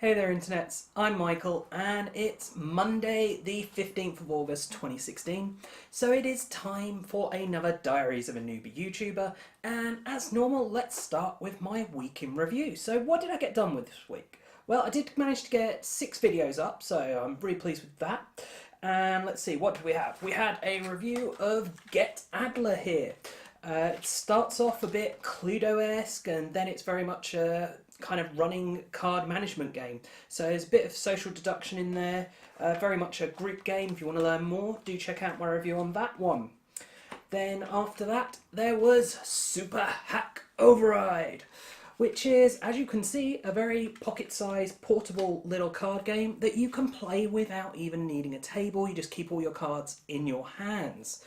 Hey there internets, I'm Michael and it's Monday the 15th of August 2016, so it is time for another Diaries of a Newbie YouTuber, and as normal let's start with my week in review. So what did I get done with this week? Well, I did manage to get 6 videos up, so I'm really pleased with that. And let's see, what did we have? We had a review of Get Adler here. It starts off a bit Cluedo-esque and then it's very much a kind of running card management game. So there's a bit of social deduction in there, very much a group game. If you want to learn more, do check out my review on that one. Then after that, there was Super Hack Override, which is, as you can see, a very pocket-sized, portable little card game that you can play without even needing a table. You just keep all your cards in your hands.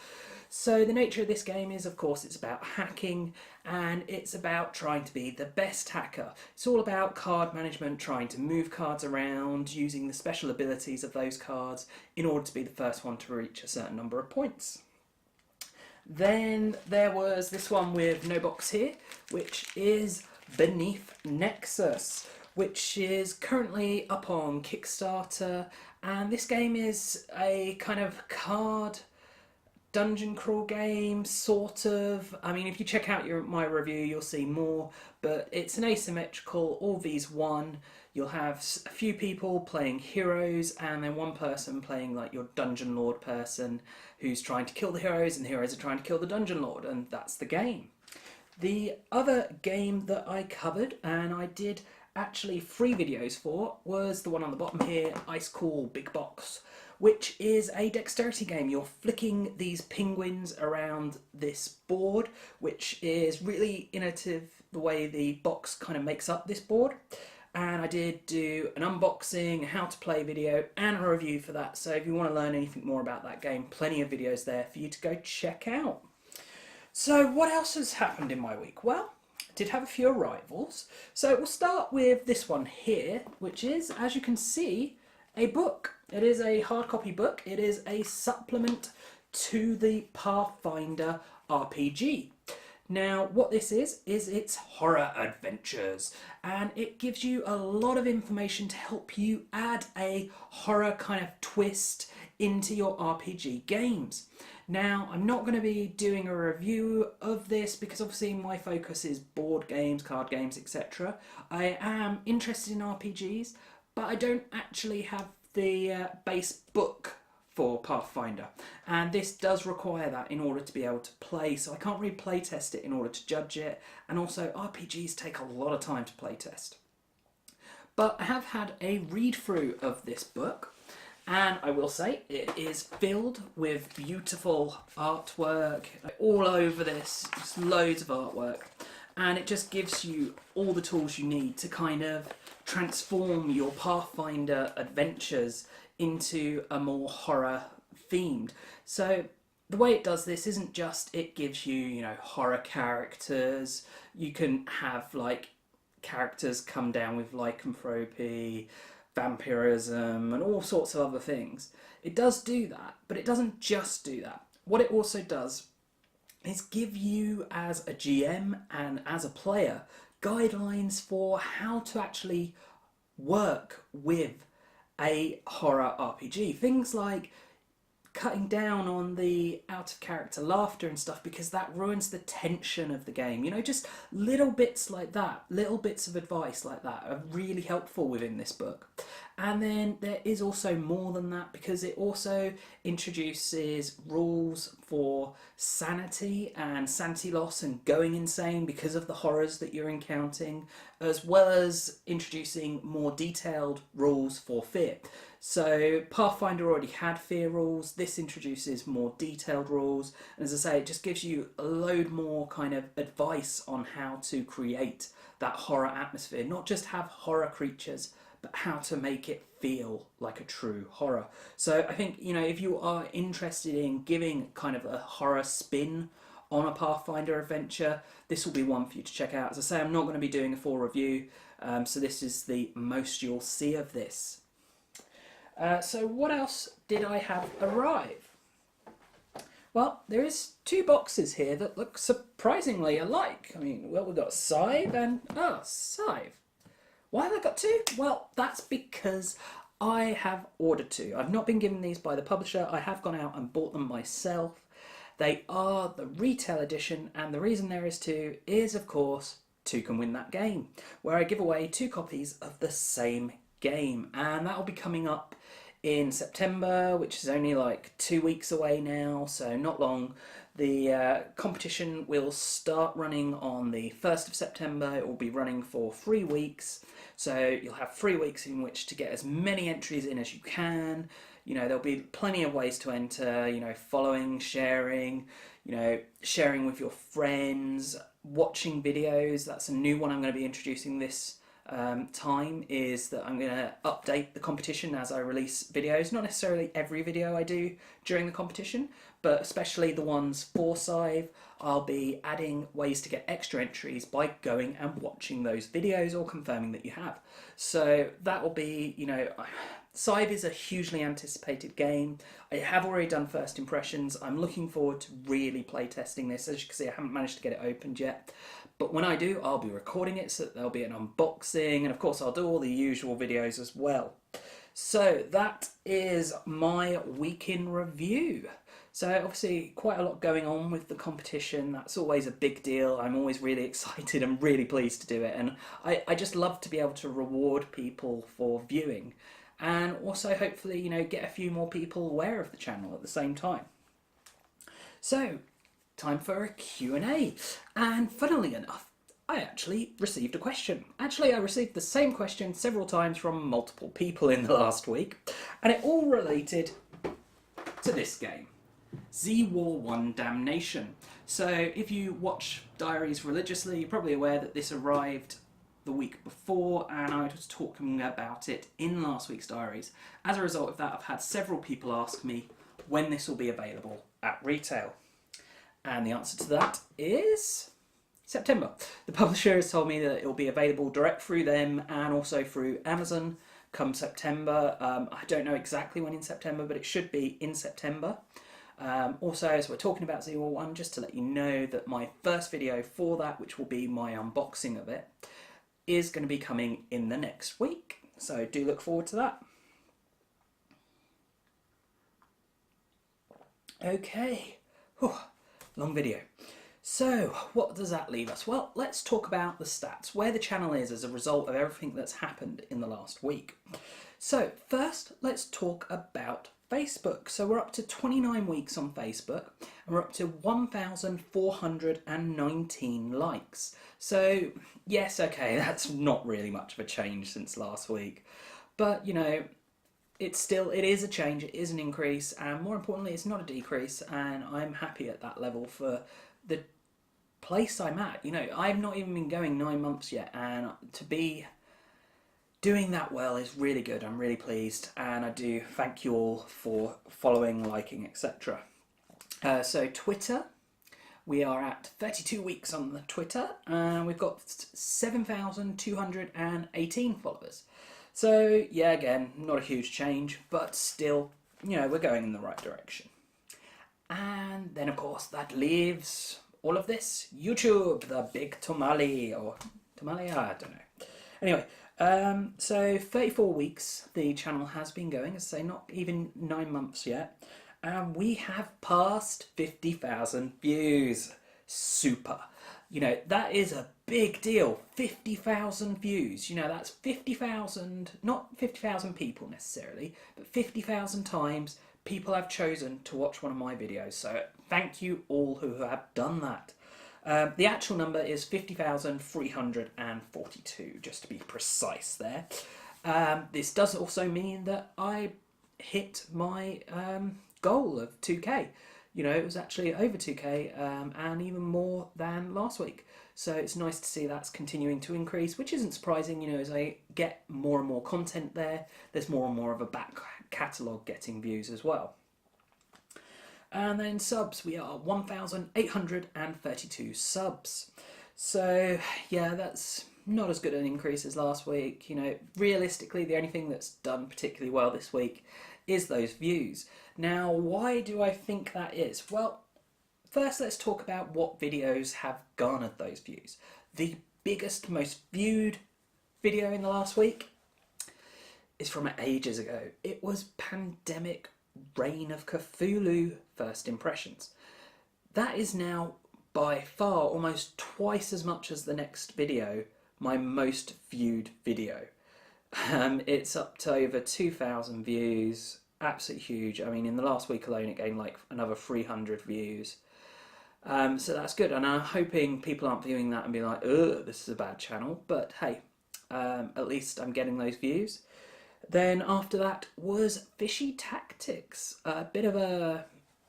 So the nature of this game is, of course, it's about hacking and it's about trying to be the best hacker. It's all about card management, trying to move cards around, using the special abilities of those cards in order to be the first one to reach a certain number of points. Then there was this one with no box here, which is Beneath Nexus, which is currently up on Kickstarter, and this game is a kind of card dungeon crawl game, sort of. I mean, if you check out my review, you'll see more, but it's an asymmetrical, all vs one. You'll have a few people playing heroes, and then one person playing like your dungeon lord person who's trying to kill the heroes, and the heroes are trying to kill the dungeon lord, and that's the game. The other game that I covered, and I did actually 3 videos for, was the one on the bottom here, Ice Cool Big Box, which is a dexterity game. You're flicking these penguins around this board, which is really innovative, the way the box kind of makes up this board. And I did do an unboxing, how to play video, and a review for that. So if you want to learn anything more about that game, plenty of videos there for you to go check out. So what else has happened in my week? Well, I did have a few arrivals. So we'll start with this one here, which is, as you can see, a book. It is a hard copy book. It is a supplement to the Pathfinder RPG. Now, what this is it's horror adventures, and it gives you a lot of information to help you add a horror kind of twist into your RPG games. Now, I'm not going to be doing a review of this because obviously my focus is board games, card games, etc. I am interested in RPGs, but I don't actually have the base book for Pathfinder, and this does require that in order to be able to play, so I can't really play test it in order to judge it, and also RPGs take a lot of time to play test. But I have had a read through of this book, and I will say it is filled with beautiful artwork all over this, just loads of artwork, and it just gives you all the tools you need to kind of transform your Pathfinder adventures into a more horror themed. So the way it does this isn't just it gives you, horror characters. You can have like characters come down with lycanthropy, vampirism, and all sorts of other things. It does do that, but it doesn't just do that. What it also does is give you, as a GM and as a player, guidelines for how to actually work with a horror RPG. Things like cutting down on the out of character laughter and stuff, because that ruins the tension of the game. Just little bits like that, little bits of advice like that are really helpful within this book. And then there is also more than that, because it also introduces rules for sanity and sanity loss and going insane because of the horrors that you're encountering, as well as introducing more detailed rules for fear. So Pathfinder already had fear rules. This introduces more detailed rules, and as I say, it just gives you a load more kind of advice on how to create that horror atmosphere. Not just have horror creatures, but how to make it feel like a true horror. So I think, if you are interested in giving kind of a horror spin on a Pathfinder adventure, this will be one for you to check out. As I say, I'm not going to be doing a full review, so this is the most you'll see of this. So what else did I have arrive? Well, there is 2 boxes here that look surprisingly alike. I mean, well, we've got Scythe and Scythe. Why have I got two? Well, that's because I have ordered two. I've not been given these by the publisher. I have gone out and bought them myself. They are the retail edition, and the reason there is two is, of course, Toucan Win That Game, where I give away two copies of the same game, and that will be coming up in September, which is only like 2 weeks away now, so not long. The competition will start running on the 1st of September. It will be running for 3 weeks, so you'll have 3 weeks in which to get as many entries in as you can. You know, there'll be plenty of ways to enter, you know, following, sharing, you know, sharing with your friends, watching videos. That's a new one I'm going to be introducing this time, is that I'm going to update the competition as I release videos. Not necessarily every video I do during the competition, but especially the ones for Scythe. I'll be adding ways to get extra entries by going and watching those videos or confirming that you have. So that will be, you know, Scythe is a hugely anticipated game. I have already done first impressions. I'm looking forward to really play testing this. As you can see, I haven't managed to get it opened yet. But when I do, I'll be recording it, so that there'll be an unboxing, and of course I'll do all the usual videos as well. So that is my week in review. So obviously quite a lot going on with the competition. That's always a big deal. I'm always really excited and really pleased to do it. And I just love to be able to reward people for viewing. And also hopefully, you know, get a few more people aware of the channel at the same time. So, time for a Q&A. And funnily enough, I actually received a question. Actually, I received the same question several times from multiple people in the last week. And it all related to this game, Z-War 1 Damnation. So if you watch Diaries religiously, you're probably aware that this arrived the week before, and I was talking about it in last week's Diaries. As a result of that, I've had several people ask me when this will be available at retail. And the answer to that is September. The publisher has told me that it will be available direct through them and also through Amazon come September. I don't know exactly when in September, but it should be in September. Also, as we're talking about Z-War 1, just to let you know that my first video for that, which will be my unboxing of it, is going to be coming in the next week. So do look forward to that. Okay. Whew. Long video. So what does that leave us? Well, let's talk about the stats, where the channel is as a result of everything that's happened in the last week. So first, let's talk about Facebook. So we're up to 29 weeks on Facebook, and we're up to 1,419 likes. So yes, okay, that's not really much of a change since last week, but you know, it is a change, it is an increase, and more importantly, it's not a decrease, and I'm happy at that level for the place I'm at. You know, I've not even been going 9 months yet, and to be doing that well is really good. I'm really pleased, and I do thank you all for following, liking, etc. So Twitter, we are at 32 weeks on the Twitter, and we've got 7,218 followers. So yeah, again, not a huge change, but still, you know, we're going in the right direction. And then of course that leaves all of this YouTube, the big tamale, or tamale, I don't know. Anyway, so 34 weeks the channel has been going, as I say, not even 9 months yet, and we have passed 50,000 views. Super. You know, that is a big deal. 50,000 views. You know, that's 50,000, not 50,000 people necessarily, but 50,000 times people have chosen to watch one of my videos. So thank you all who have done that. The actual number is 50,342, just to be precise there. This does also mean that I hit my goal of 2k. You know, it was actually over 2k and even more than last week. So it's nice to see that's continuing to increase, which isn't surprising. You know, as I get more and more content there, there's more and more of a back catalogue getting views as well. And then subs, we are 1,832 subs. So yeah, that's not as good an increase as last week. You know, realistically, the only thing that's done particularly well this week is those views. Now, why do I think that is? Well, first let's talk about what videos have garnered those views. The biggest, most viewed video in the last week is from ages ago. It was Pandemic Reign of Cthulhu First Impressions. That is now by far almost twice as much as the next video, my most viewed video. It's up to over 2,000 views, absolutely huge. I mean, in the last week alone, it gained like another 300 views. So that's good, and I'm hoping people aren't viewing that and being like, ugh, this is a bad channel, but hey, at least I'm getting those views. Then after that was Fishy Tactics, a bit of a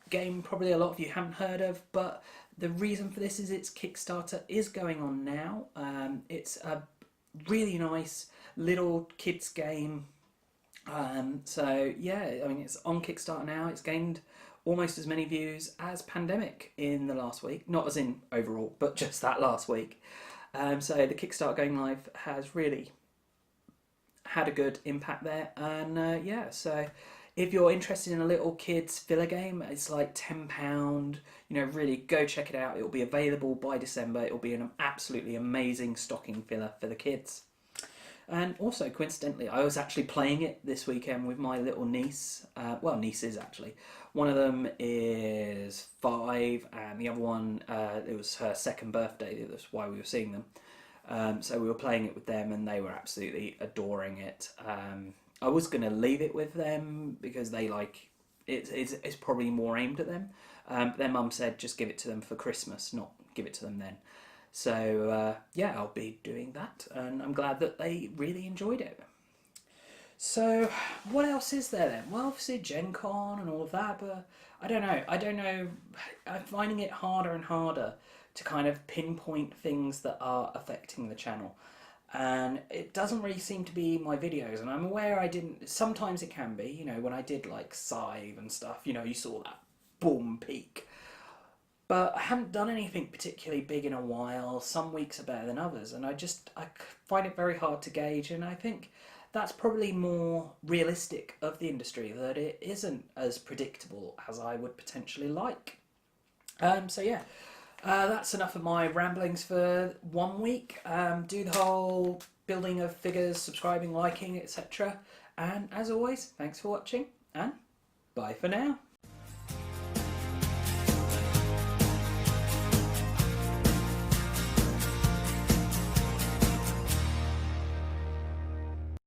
game probably a lot of you haven't heard of, but the reason for this is its Kickstarter is going on now. It's a really nice little kids game. So yeah, I mean, it's on Kickstarter now. It's gained almost as many views as Pandemic in the last week, not as in overall, but just that last week. So the Kickstarter going live has really had a good impact there, and yeah, so if you're interested in a little kids filler game, it's like £10, you know, really go check it out. It'll be available by December. It'll be an absolutely amazing stocking filler for the kids. And also, coincidentally, I was actually playing it this weekend with my little niece. Well, nieces actually. One of them is 5, and the other one, it was her second birthday. That's why we were seeing them. So we were playing it with them, and they were absolutely adoring it. I was going to leave it with them because they like it's probably more aimed at them. But their mum said just give it to them for Christmas, not give it to them then. So yeah, I'll be doing that, and I'm glad that they really enjoyed it. So what else is there then? Well, obviously Gen Con and all of that, but I don't know. I'm finding it harder and harder to kind of pinpoint things that are affecting the channel. And it doesn't really seem to be my videos, and I'm aware I didn't, sometimes it can be, you know, when I did like Scythe and stuff, you know, you saw that boom peak. But I haven't done anything particularly big in a while. Some weeks are better than others, and I find it very hard to gauge, and I think that's probably more realistic of the industry, that it isn't as predictable as I would potentially like. So yeah, that's enough of my ramblings for 1 week. Do the whole building of figures, subscribing, liking, etc. And as always, thanks for watching, and bye for now.